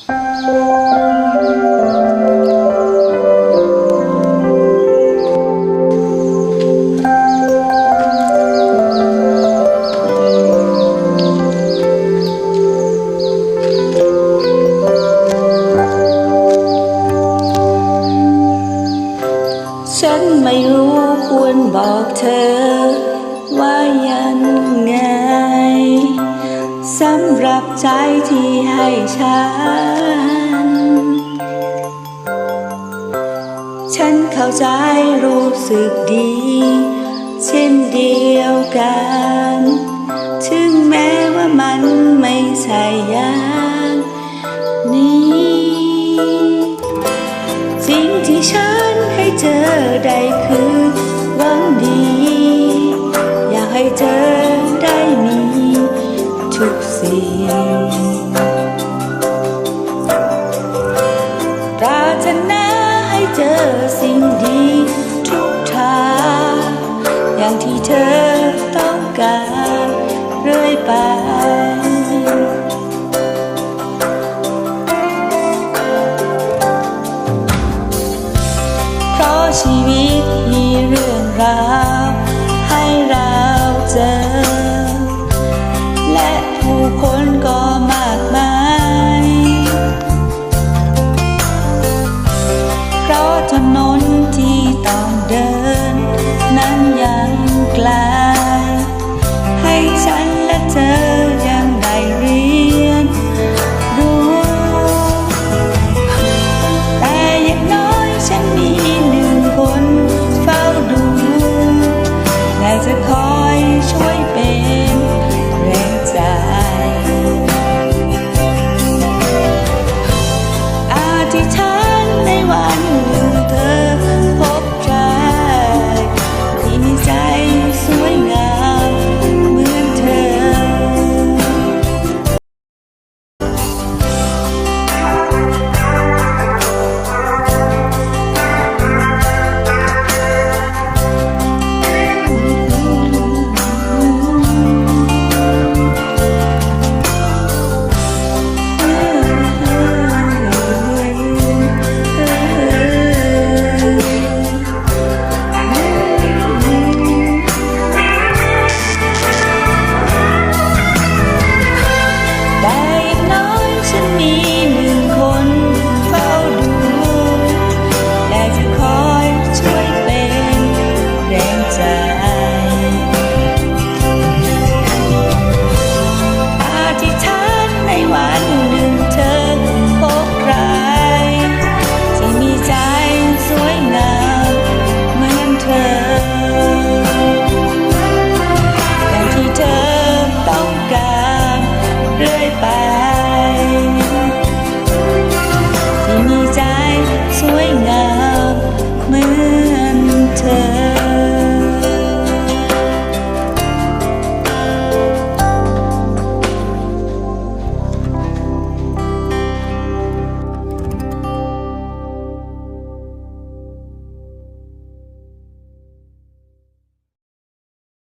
ฉันไม่รู้ควรบอกเธอว่ายังไงสำหรับใจที่ให้ฉันเข้าใจรู้สึกดีเช่นเดียวกันถึงแม้ว่ามันไม่ใช่อย่างนี้สิ่งที่ฉันให้เธอได้คือหวังดีอยากให้เธอได้มีทุกสิ่งปรารถนาให้เจอสิ่งดีทุกทางอย่างที่เธอต้องการเรื่อยไปเพราะชีวิตมีเรื่องราวให้เราเจอและผู้คนก็มากมายเพราะถนนที่ต้องเดินนั้นยังไกลให้ฉันและเธอยังได้เรียนรู้แต่อย่างน้อยฉันมีหนึ่งคนเฝ้าดูและจะคอยช่วยเป็นแรงใจอธิษฐานในวันเธอพบใครที่มีใจสวยงามเหมือนเธอแต่อย่างน้อยฉันมีหนึ่งคนเฝ้าดูและจะคอยช่วยเป็นแรงใจ